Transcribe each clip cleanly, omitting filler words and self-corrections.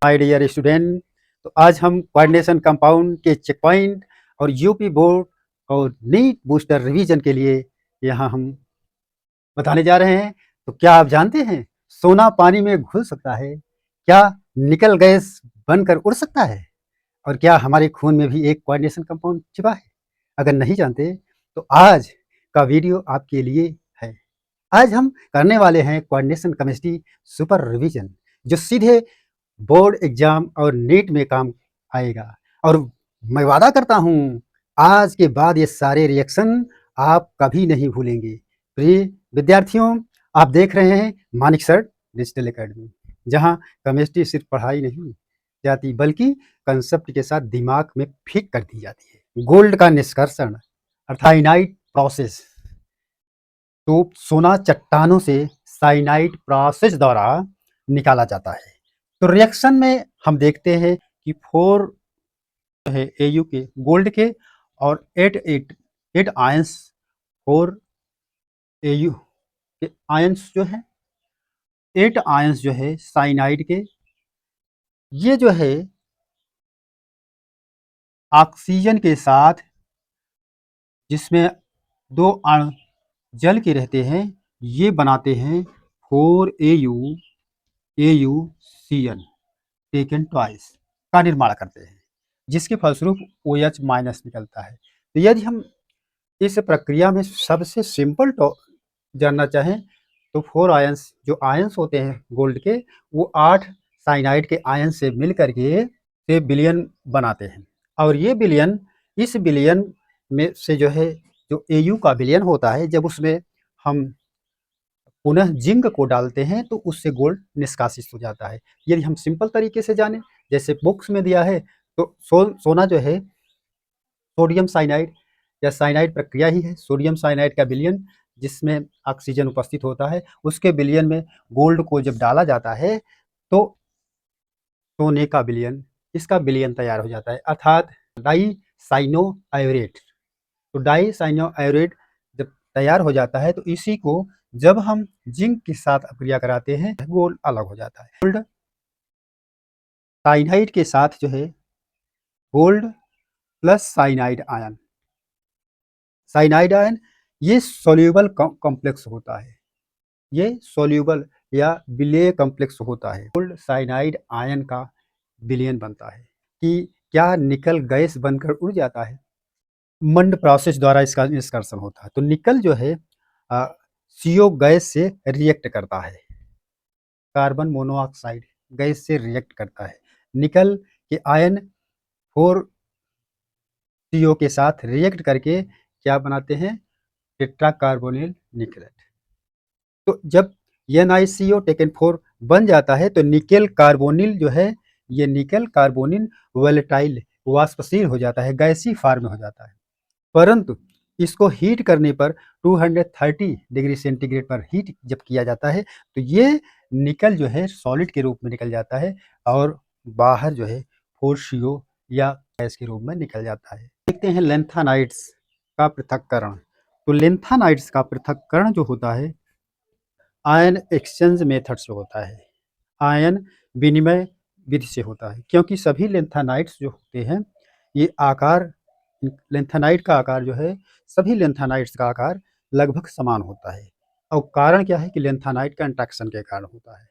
My dear student, तो आज हम कोऑर्डिनेशन कंपाउंड के चेक पॉइंट और यूपी बोर्ड और नीट बूस्टर रिवीजन के लिए यहाँ हम बताने जा रहे हैं। तो क्या आप जानते हैं सोना पानी में घुल सकता है? क्या निकल गैस बनकर उड़ सकता है? और क्या हमारे खून में भी एक कोऑर्डिनेशन कंपाउंड छिपा है? अगर नहीं जानते तो आज का वीडियो आपके लिए है। आज हम करने वाले हैं कोऑर्डिनेशन केमिस्ट्री सुपर रिवीजन, जो सीधे बोर्ड एग्जाम और नीट में काम आएगा। और मैं वादा करता हूँ आज के बाद ये सारे रिएक्शन आप कभी नहीं भूलेंगे। प्रिय विद्यार्थियों, आप देख रहे हैं मानिक सर डिजिटल एकेडमी, जहाँ केमिस्ट्री सिर्फ पढ़ाई नहीं जाती बल्कि कंसेप्ट के साथ दिमाग में फिट कर दी जाती है। गोल्ड का निष्कर्षण साइनाइड प्रोसेस, तो सोना चट्टानों से साइनाइड प्रोसेस द्वारा निकाला जाता है। तो रिएक्शन में हम देखते हैं कि 4 है Au के गोल्ड के और 8 आयंस 4 Au के आयंस जो है 8 आयंस जो है साइनाइड के, ये जो है ऑक्सीजन के साथ, जिसमें 2 अणु जल के रहते हैं, ये बनाते हैं 4Au AuCN टेकन ट्वाइस का निर्माण करते हैं, जिसके फलस्वरूप OH माइनस निकलता है। तो यदि हम इस प्रक्रिया में सबसे सिंपल जानना चाहें तो 4 आयंस जो आयंस होते हैं गोल्ड के, वो 8 साइनाइड के आयंस से मिल करके से बिलियन बनाते हैं। और ये बिलियन, इस बिलियन में से जो है जो Au का बिलियन होता है, जब उसमें हम पुनः जिंक को डालते हैं तो उससे गोल्ड निष्कासित हो जाता है। यदि हम सिंपल तरीके से जाने, जैसे बुक्स में दिया है, तो सोना जो है सोडियम साइनाइड या साइनाइड प्रक्रिया ही है। सोडियम साइनाइड का विलयन, जिसमें ऑक्सीजन उपस्थित होता है, उसके विलयन में गोल्ड को जब डाला जाता है तो सोने का विलयन, इसका विलयन तैयार हो जाता है, अर्थात डाइसाइनोआयोरेट। तो डाइसाइनोआयोरेट जब तैयार हो जाता है तो इसी को जब हम जिंक के साथ अपक्रिया कराते हैं, गोल्ड अलग हो जाता है। गोल्ड साइनाइड के साथ जो है gold plus cyanide ion, cyanide ion ये सोल्यूबल कॉम्प्लेक्स होता है, ये सोल्यूबल या विलेय कॉम्प्लेक्स होता है। गोल्ड साइनाइड आयन का विलयन बनता है कि क्या निकल गैस बनकर उड़ जाता है? मंड प्रोसेस द्वारा इसका निष्कर्षण होता है। तो निकल जो है CO गैस से रिएक्ट करता है, कार्बन मोनोऑक्साइड गैस से रिएक्ट करता है। निकल के आयन 4 CO के साथ रिएक्ट करके क्या बनाते हैं? Tetra carbonyl निकलेट। तो जब NiCO टेकन 4 बन जाता है तो निकेल कार्बोनिल जो है, ये निकेल कार्बोनिल वोलेटाइल वाष्पशील हो जाता है, गैसी फॉर्म में हो जाता है। परंतु इसको हीट करने पर 230 डिग्री सेंटीग्रेड पर हीट जब किया जाता है तो ये निकल जो है सॉलिड के रूप में निकल जाता है और बाहर जो है 4CO या गैस के रूप में निकल जाता है। देखते हैं लेंथानाइड्स का पृथक्करण। तो लेंथानाइड्स का पृथक्करण जो होता है आयन एक्सचेंज मेथड से होता है, आयन विनिमय विधि से होता है, क्योंकि सभी लेंथानाइड्स जो होते हैं ये आकार, लेंथानाइड का आकार जो है, सभी लेंथानाइड्स का आकार लगभग समान होता है। और कारण क्या है कि लेंथानाइड का इंटरेक्शन के कारण होता है।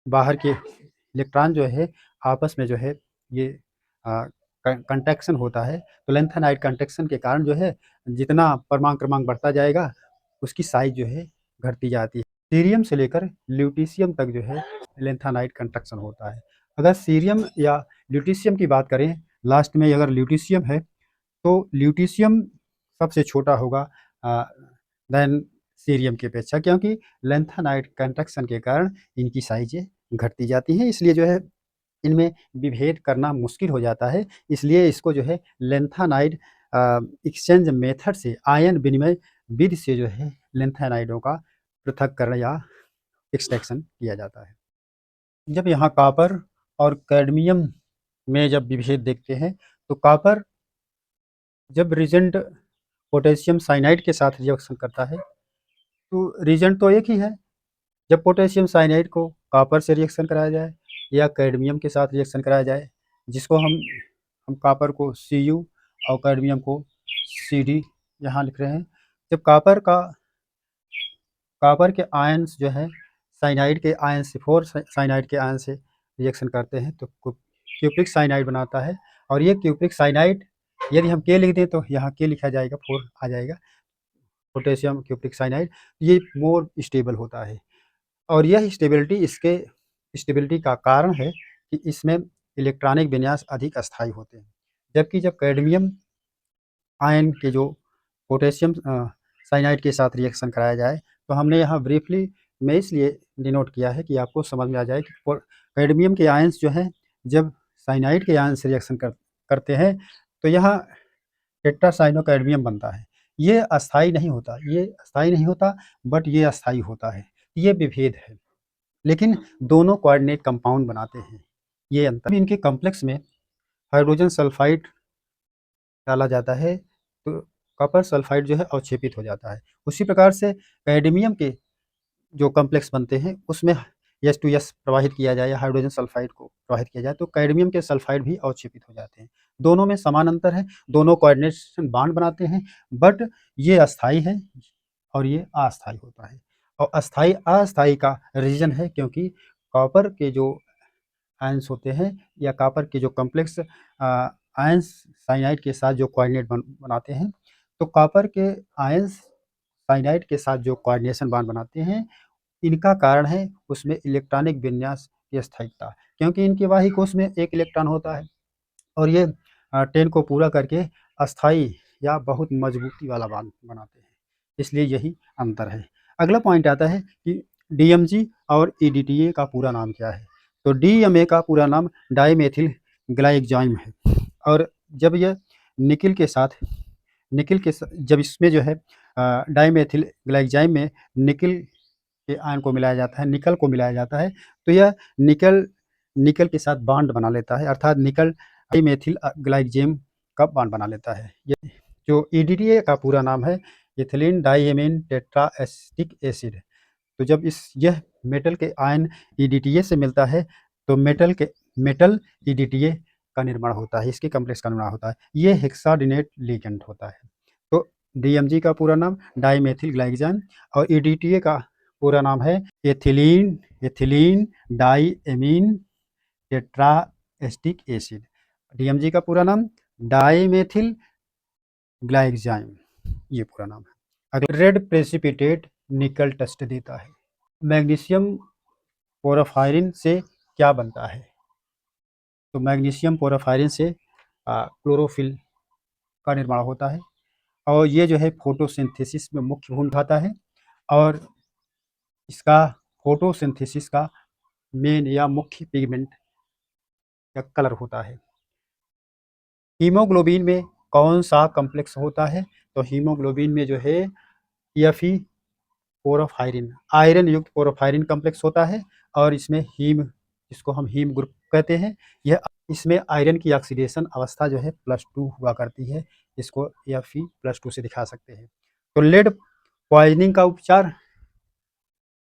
बाहर के इलेक्ट्रॉन जो है आपस में जो है ये कंटैक्शन होता है, तो लेंथानाइड कंटैक्शन के कारण जो है जितना परमाणु क्रमांक बढ़ता जाएगा उसकी साइज जो है घटती जाती है। सीरियम से लेकर ल्यूटीशियम तक जो है लेंथानाइड कंटैक्शन होता है। अगर सीरियम या ल्यूटीशियम की बात करें, लास्ट में अगर ल्यूटीशियम है तो ल्यूटीशियम सबसे छोटा होगा देन सीरियम की अपेक्षा, क्योंकि लेंथानाइड कंटैक्शन के कारण इनकी साइजें घटती जाती हैं, इसलिए जो है इनमें विभेद करना मुश्किल हो जाता है। इसलिए इसको जो है लेंथानाइड एक्सचेंज मेथड से, आयन विनिमय विधि से जो है लेंथानाइडों का पृथक्करण या एक्सट्रैक्शन किया जाता है। जब यहाँ कॉपर और कैडमियम में जब विभेद देखते हैं तो कॉपर जब रिजेंट पोटेशियम साइनाइड के साथ रिएक्शन करता है तो रिजेंट तो एक ही है। जब पोटेशियम साइनाइड को कॉपर से रिएक्शन कराया जाए या कैडमियम के साथ रिएक्शन कराया जाए, जिसको हम कॉपर को Cu और कैडमियम को Cd यहाँ लिख रहे हैं। जब कॉपर के आयंस जो है साइनाइड के आयन से 4 साइनाइड के आयन से रिएक्शन करते हैं तो क्यूप्रिक साइनाइड बनाता है। और ये क्यूप्रिक साइनाइड यदि हम K लिख दें तो यहाँ K लिखा जाएगा, 4 आ जाएगा, पोटेशियम क्यूप्रिक साइनाइड। ये मोर स्टेबल होता है और यह स्टेबिलिटी का कारण है कि इसमें इलेक्ट्रॉनिक विन्यास अधिक अस्थायी होते हैं। जबकि जब कैडमियम आयन के जो पोटेशियम साइनाइड के साथ रिएक्शन कराया जाए तो हमने यहाँ ब्रीफली में इसलिए डिनोट किया है कि आपको समझ में आ जाए कि कैडमियम के आयंस जो हैं जब साइनाइड के आयन से रिएक्शन करते हैं तो यहाँ टेट्रासाइनोकैडमियम बनता है। ये अस्थायी नहीं होता, बट ये अस्थायी होता है। ये विभेद है, लेकिन दोनों कोऑर्डिनेट कंपाउंड बनाते हैं। ये अंतर इनके कॉम्प्लेक्स में हाइड्रोजन सल्फाइड डाला जाता है तो कॉपर सल्फाइड जो है अवक्षेपित हो जाता है। उसी प्रकार से कैडमियम के जो कॉम्प्लेक्स बनते हैं उसमें H2S प्रवाहित किया जाए या हाइड्रोजन सल्फाइड को प्रवाहित किया जाए तो कैडमियम के सल्फाइड भी अवक्षेपित हो जाते हैं। दोनों में समान अंतर है, दोनों कोऑर्डिनेशन बॉन्ड बनाते हैं, बट ये अस्थायी है और ये अस्थायी होता है। और अस्थायी का रीजन है क्योंकि कॉपर के जो आयंस होते हैं या कॉपर के जो कॉम्प्लेक्स आयंस साइनाइड के साथ जो कोऑर्डिनेट बनाते हैं तो कॉपर के आयंस साइनाइड के साथ जो कोऑर्डिनेशन बॉन्ड बनाते हैं इनका कारण है उसमें इलेक्ट्रॉनिक विन्यास की स्थायिकता, क्योंकि इनके बाही कोश में एक इलेक्ट्रॉन होता है और ये 10 को पूरा करके अस्थायी या बहुत मजबूती वाला बॉन्ड बनाते हैं, इसलिए यही अंतर है। अगला पॉइंट आता है कि डीएमजी और ईडीटीए का पूरा नाम क्या है। तो डीएमए का पूरा नाम डाइमेथिल ग्लाइकजाइम है और जब यह जब इसमें जो है डाइमेथिल ग्लाइकजाइम में निकल के आयन को मिलाया जाता है, निकल को मिलाया जाता है तो यह निकल के साथ बॉन्ड बना लेता है, अर्थात निकल डाइमेथिल ग्लाइकजेम का बॉन्ड बना लेता है। ये जो ईडीटीए का पूरा नाम है इथिलीन डाइएमीन टेट्राएसिटिक एसिड। तो जब यह मेटल के आयन ईडीटीए से मिलता है तो मेटल ईडीटीए का निर्माण होता है, इसके कॉम्प्लेक्स का निर्माण होता है। ये हेक्साडेनेट लिगेंड होता है। तो डीएमजी का पूरा नाम डाइमेथिल ग्लाइकजाइम और ईडीटीए का पूरा नाम है एथिलीन डाइएमीन टेट्राएसिटिक एसिड। डीएमजी का पूरा नाम डाइमेथिल ग्लाइकजाइम, ये पूरा नाम है। अगला रेड प्रेसिपिटेट निकल टेस्ट देता है। मैग्नीशियम पोरफायरिन से क्या बनता है। तो मैग्नीशियम पोरफायरिन से क्लोरोफिल का निर्माण होता है और ये जो है फोटोसिंथेसिस में मुख्य भूमिका निभाता है और इसका फोटोसिंथेसिस का मेन या मुख्य पिगमेंट या कलर होता है। हीमोग्लोबिन में कौन सा कॉम्प्लेक्स होता है। तो हीमोग्लोबिन में जो है Fe पोरोफायरिन आयरन युक्त पोरोफायरिन कॉम्प्लेक्स होता है और इसमें जिसको हम हीम ग्रुप कहते हैं, यह इसमें आयरन की ऑक्सीडेशन अवस्था जो है +2 हुआ करती है, इसको Fe+2 से दिखा सकते हैं। तो लेड पॉइजनिंग का उपचार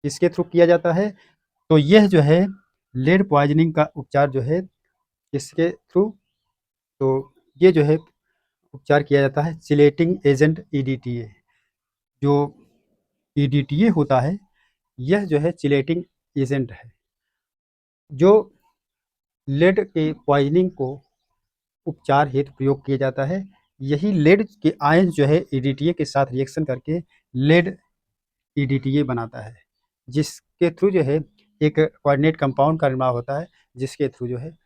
किसके थ्रू किया जाता है। तो यह जो है लेड पॉइजनिंग का उपचार जो है किसके थ्रू, तो ये जो है उपचार किया जाता है चिलेटिंग एजेंट ईडीटीए। जो ईडीटीए होता है यह जो है चिलेटिंग एजेंट है जो लेड के पॉइजनिंग को उपचार हेतु प्रयोग किया जाता है। यही लेड के आयन जो है ईडीटीए के साथ रिएक्शन करके लेड ईडीटीए बनाता है, जिसके थ्रू जो है एक कोऑर्डिनेट कंपाउंड का निर्माण होता है, जिसके थ्रू जो है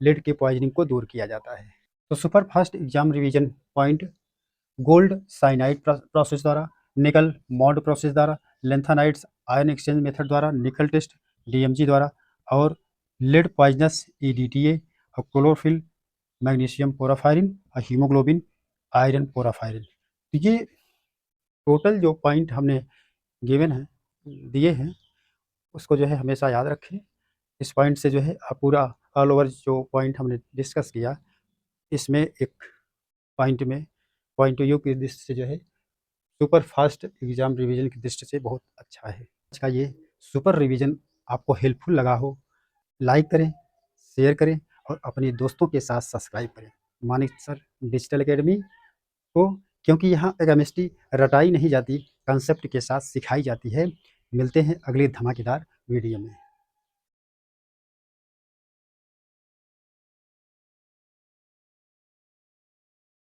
लेड के पॉइजनिंग को दूर किया जाता है। तो super fast exam revision point gold cyanide process द्वारा, निकल मॉड प्रोसेस द्वारा, लेंथानाइड्स आयन एक्सचेंज मेथड द्वारा, निकल टेस्ट डीएमजी द्वारा और लेड पॉइजनस ईडीटीए और क्लोरोफिल मैग्नीशियम पोराफायरिन और हीमोग्लोबिन आयरन पोराफायरिन। तो ये टोटल जो पॉइंट हमने गिवन है दिए हैं उसको जो है हमेशा याद रखें। इस पॉइंट से जो है पूरा ऑल ओवर जो पॉइंट हमने डिस्कस किया इसमें एक पॉइंट ऑफ व्यू की दृष्टि से जो है सुपर फास्ट एग्जाम रिवीजन की दृष्टि से बहुत अच्छा है। आज का ये सुपर रिवीजन आपको हेल्पफुल लगा हो लाइक करें, शेयर करें और अपने दोस्तों के साथ सब्सक्राइब करें मानिक सर डिजिटल एकेडमी को, क्योंकि यहाँ केमिस्ट्री रटाई नहीं जाती, कंसेप्ट के साथ सिखाई जाती है। मिलते हैं अगली धमाकेदार वीडियो में।